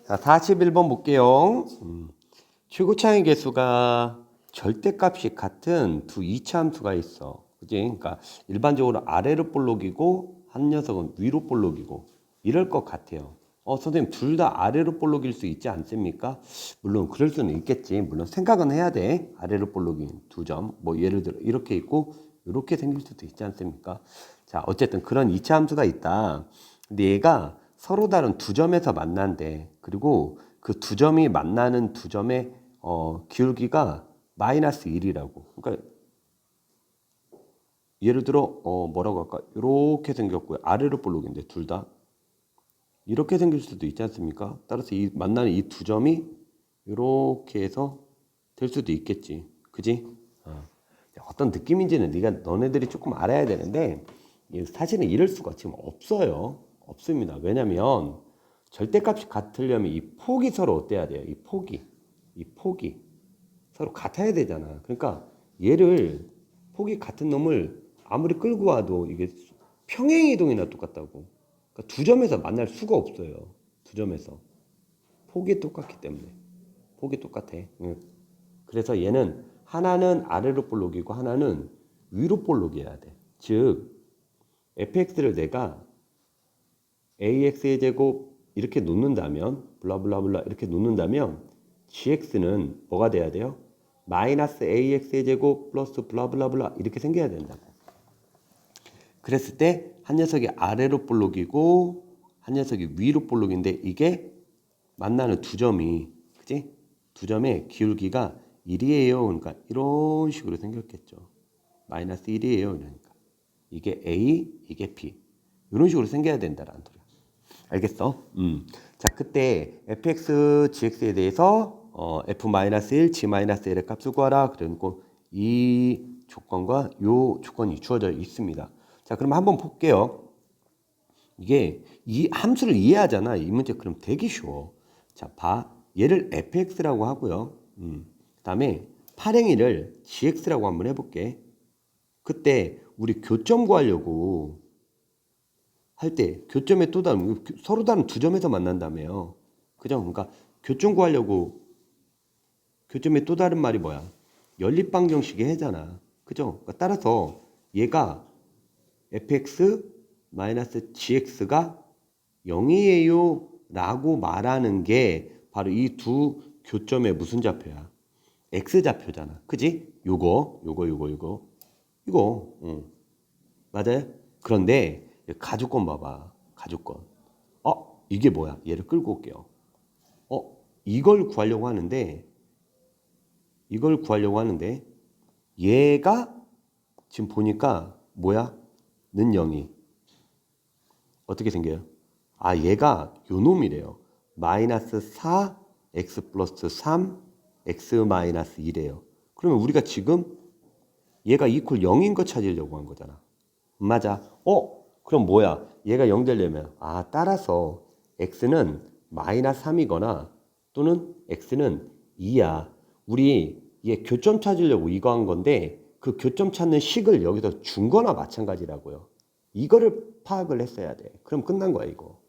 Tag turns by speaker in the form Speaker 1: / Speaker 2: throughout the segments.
Speaker 1: 자, 41번 볼게요. 최고차의 개수가 절대값이 같은 두 이차함수가 있어. 그지? 그러니까 일반적으로 아래로 볼록이고 한 녀석은 위로 볼록이고 이럴 것 같아요. 선생님 둘 다 아래로 볼록일 수 있지 않습니까? 물론 그럴 수는 있겠지. 물론 생각은 해야 돼. 아래로 볼록인 두 점. 뭐 예를 들어 이렇게 있고 이렇게 생길 수도 있지 않습니까? 자, 어쨌든 그런 이차함수가 있다. 근데 얘가 서로 다른 두 점에서 만난대. 그리고 그 두 점이 만나는 두 점의 기울기가 마이너스 1이라고. 그러니까 예를 들어 뭐라고 할까? 이렇게 생겼고요. 아래로 볼록인데 둘 다. 이렇게 생길 수도 있지 않습니까? 따라서 이 만나는 이 두 점이 이렇게 해서 될 수도 있겠지. 그지? 어떤 느낌인지는 너네들이 조금 알아야 되는데 사실은 이럴 수가 지금 없어요. 없습니다. 왜냐면 절대값이 같으려면 이 폭이 서로 어때야 돼요? 이 폭이 서로 같아야 되잖아. 그러니까 얘를 폭이 같은 놈을 아무리 끌고 와도 이게 평행이동이나 똑같다고. 그러니까 두 점에서 만날 수가 없어요. 두 점에서 폭이 똑같기 때문에 폭이 똑같아. 그래서 얘는 하나는 아래로 볼록이고 하나는 위로 볼록이어야 돼. 즉 fx를 내가 ax의 제곱 이렇게 놓는다면 블라블라블라 이렇게 놓는다면 gx는 뭐가 돼야 돼요? 마이너스 ax의 제곱 플러스 블라블라블라 이렇게 생겨야 된다고. 그랬을 때 한 녀석이 아래로 볼록이고 한 녀석이 위로 볼록인데 이게 만나는 두 점이 그지? 두 점의 기울기가 1이에요. 그러니까 이런 식으로 생겼겠죠. 마이너스 1이에요. 그러니까 이게 A, 이게 B 이런 식으로 생겨야 된다라는 소리야. 알겠어? 자, 그때 fx, gx에 대해서 f-1, g-1의 값을 구하라. 그러니까 이 조건과 이 조건이 주어져 있습니다. 자, 그럼 한번 볼게요. 이게 이 함수를 이해하잖아. 이 문제 그럼 되게 쉬워. 자, 봐. 얘를 fx라고 하고요. 그다음에 파랭이를 gx라고 한번 해볼게. 그때 우리 교점 구하려고 할 때 교점에 또 다른 서로 다른 두 점에서 만난다며요. 그죠? 그러니까 교점 구하려고 교점의 또 다른 말이 뭐야? 연립방정식의 해잖아. 그죠? 그러니까 따라서 얘가 fx-gx가 0이에요 라고 말하는 게 바로 이 두 교점의 무슨 좌표야? x좌표잖아. 그지? 요거 맞아요? 그런데 가주권 봐봐. 가주권. 이게 뭐야? 얘를 끌고 올게요. 이걸 구하려고 하는데 얘가 지금 보니까 뭐야? 는 0이 어떻게 생겨요? 얘가 요 놈이래요. 마이너스 4 x 플러스 3 x 마이너스 2래요. 그러면 우리가 지금 얘가 이퀄 0인 거 찾으려고 한 거잖아. 맞아. 그럼 뭐야? 얘가 0 되려면 따라서 x는 마이너스 3이거나 또는 x는 2야. 우리 얘 교점 찾으려고 이거 한 건데 그 교점 찾는 식을 여기서 준 거나 마찬가지라고요. 이거를 파악을 했어야 돼. 그럼 끝난 거야 이거.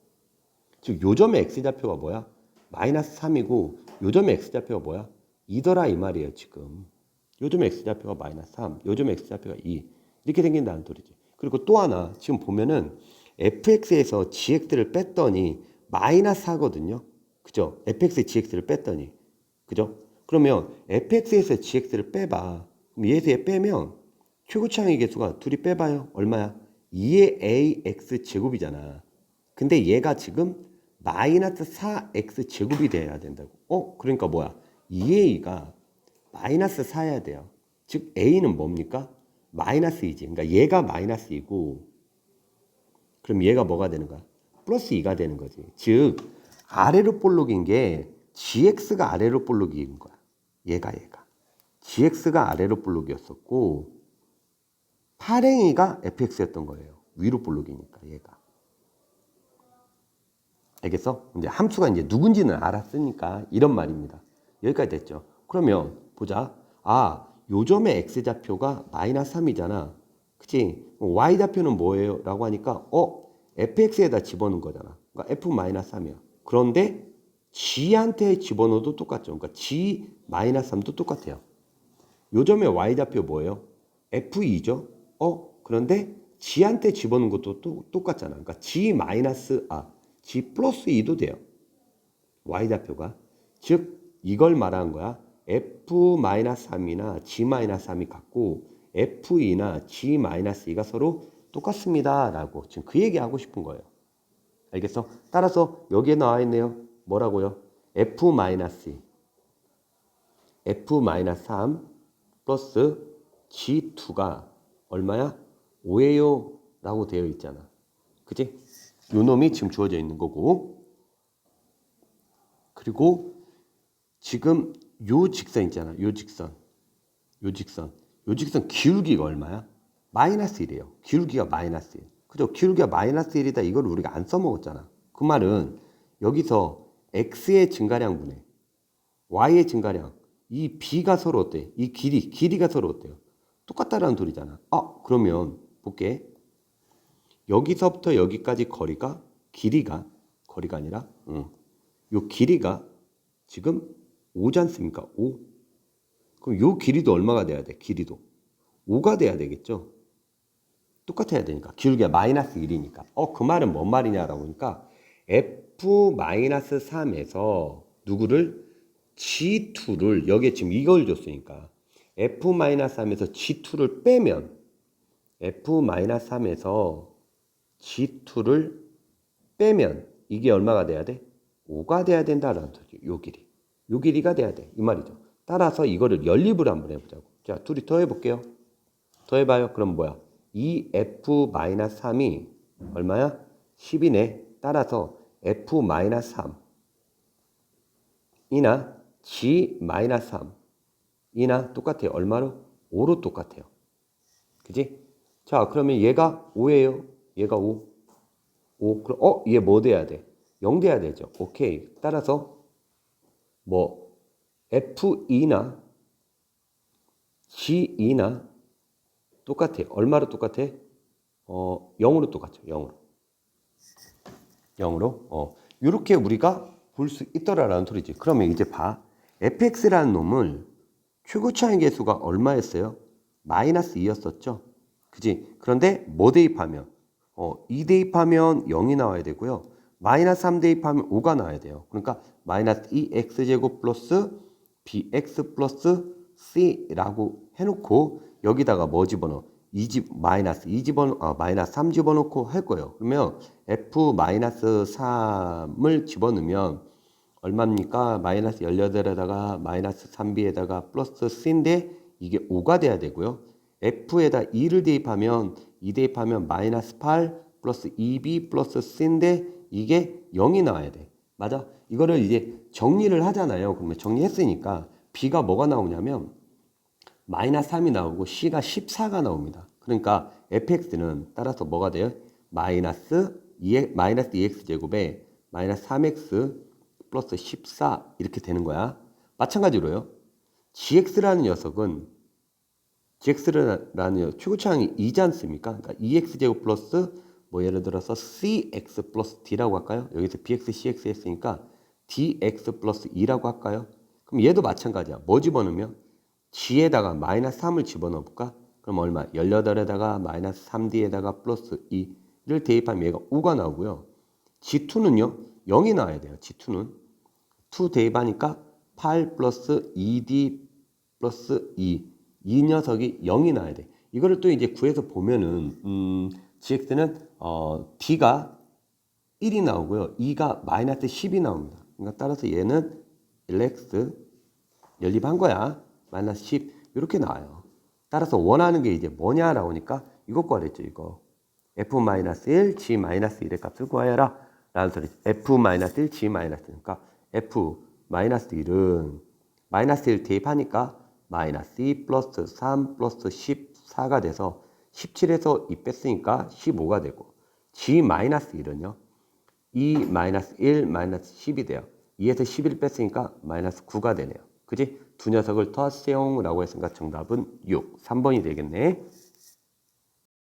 Speaker 1: 즉 요점의 x좌표가 뭐야? 마이너스 3이고 요점의 x좌표가 뭐야? 2더라 이 말이에요 지금. 요점의 x좌표가 마이너스 3, 요점의 x좌표가 2 이렇게 생긴다는 소리지. 그리고 또 하나 지금 보면은 fx에서 gx를 뺐더니 마이너스 4거든요. 그죠? fx에 gx를 뺐더니 그죠? 그러면 fx에서 gx를 빼봐. 그럼 얘에서 얘 빼면 최고차항의 개수가 둘이 빼봐요. 얼마야? 2의 ax 제곱이잖아. 근데 얘가 지금 마이너스 4x 제곱이 돼야 된다고. 그러니까 뭐야? 2a가 마이너스 4여야 돼요. 즉 a는 뭡니까? 마이너스 2지. 그러니까 얘가 마이너스 2고 그럼 얘가 뭐가 되는 거야? 플러스 2가 되는 거지. 즉 아래로 볼록인 게 gx가 아래로 볼록인 거야. 얘가 gx가 아래로 볼록이었었고 파랭이가 fx였던 거예요. 위로 볼록이니까 얘가. 알겠어? 이제 함수가 이제 누군지는 알았으니까 이런 말입니다. 여기까지 됐죠. 그러면 보자. 요점의 x좌표가 마이너스 3이잖아. 그치? y좌표는 뭐예요? 라고 하니까 fx에다 집어넣은 거잖아. 그러니까 f 마이너스 3이야. 그런데 g한테 집어넣어도 똑같죠. 그러니까 g-3도 똑같아요. 요 점의 y좌표 뭐예요? f2죠. 그런데 g한테 집어넣은 것도 똑같잖아. 그러니까 g 플러스 2도 돼요. y좌표가. 즉 이걸 말하는 거야. f-3이나 g-3이 같고 f2나 g-2가 서로 똑같습니다 라고 지금 그 얘기하고 싶은 거예요. 알겠어? 따라서 여기에 나와 있네요. 뭐라고요? f-2 f-3 플러스 g2가 얼마야? 5예요 라고 되어 있잖아. 그치? 요 놈이 지금 주어져 있는 거고, 그리고 지금 요 직선 있잖아. 요 직선 기울기가 얼마야? 마이너스 1이에요. 기울기가 마이너스 1. 그죠? 기울기가 마이너스 1이다. 이걸 우리가 안 써먹었잖아. 그 말은 여기서 x의 증가량분의 y의 증가량, 이 b가 서로 어때? 이 길이가 서로 어때요? 똑같다라는 소리잖아. 그러면 볼게. 여기서부터 여기까지 거리가 아니라 요 길이가 지금 5지 않습니까? 5. 그럼 요 길이도 얼마가 돼야 돼? 길이도 5가 돼야 되겠죠? 똑같아야 되니까. 기울기가 마이너스 1이니까. 그 말은 뭔 말이냐라고 하니까 f-3에서 누구를? g2를 여기에 지금 이걸 줬으니까 f-3에서 g2를 빼면 f-3에서 g2를 빼면 이게 얼마가 돼야 돼? 5가 돼야 된다라는 소리죠. 요 길이가 돼야 돼. 이 말이죠. 따라서 이거를 연립을 한번 해보자고. 자, 둘이 더 해볼게요. 더 해봐요. 그럼 뭐야? 2f-3이 얼마야? 10이네. 따라서 f-3이나 g-3이나 똑같아요. 얼마로? 5로 똑같아요. 그지? 자, 그러면 얘가 5예요. 얘가 5. 그럼 얘 뭐 돼야 돼? 0 돼야 되죠. 오케이. 따라서 뭐 f2나 g2나 똑같아. 얼마로 똑같아? 0으로 똑같죠. 0으로. 이렇게 우리가 볼 수 있더라라는 소리지. 그러면 이제 봐. fx라는 놈을 최고차의 계수가 얼마였어요? 마이너스 2였었죠. 그지? 그런데 뭐 대입하면? 2 대입하면 0이 나와야 되고요. 마이너스 3 대입하면 5가 나와야 돼요. 그러니까 마이너스 2x제곱 플러스 bx 플러스 c라고 해놓고 여기다가 뭐 집어넣어? 마이너스 3 집어넣고 할 거예요. 그러면 f-3을 집어넣으면 얼마입니까? 마이너스 18에다가 마이너스 3b에다가 플러스 c인데 이게 5가 돼야 되고요. f에다 2를 대입하면 2 대입하면 마이너스 8 플러스 2b 플러스 c인데 이게 0이 나와야 돼. 맞아? 이거를 이제 정리를 하잖아요. 그러면 정리했으니까 b가 뭐가 나오냐면 마이너스 3이 나오고 c가 14가 나옵니다. 그러니까 fx는 따라서 뭐가 돼요? 마이너스 2x 제곱에 마이너스 3x 플러스 14 이렇게 되는 거야. 마찬가지로요. gx라는 녀석은 최고차항이 2지 않습니까? 그러니까 2x 제곱 플러스 뭐 예를 들어서 cx 플러스 d라고 할까요? 여기서 bx, cx 했으니까 dx 플러스 2라고 할까요? 그럼 얘도 마찬가지야. 뭐 집어넣으면? g에다가 마이너스 3을 집어넣어 볼까? 그럼 얼마? 18에다가 마이너스 3d에다가 플러스 2를 대입하면 얘가 5가 나오고요. g2는요. 0이 나와야 돼요. g2는. 2 대입하니까 8 플러스 2d 플러스 2. 이 녀석이 0이 나와야 돼. 이거를 또 이제 구해서 보면은 gx는 d가 1이 나오고요. 2가 마이너스 10이 나옵니다. 그러니까 따라서 얘는 1x 연립한 거야. 마이너스 10 이렇게 나와요. 따라서 원하는 게 이제 뭐냐라고 하니까 이것 구하랬죠. 이거 f-1, g-1의 값을 구하여라 라는 소리. f-1, g-1 그러니까 f-1은 마이너스 1 대입하니까 마이너스 2 플러스 3 플러스 14가 돼서 17에서 2 뺐으니까 15가 되고 g-1은요 2 마이너스 1 마이너스 10이 돼요. 2에서 11 뺐으니까 마이너스 9가 되네요. 그지? 두 녀석을 더하세요라고 했으니까 정답은 6. 3번이 되겠네.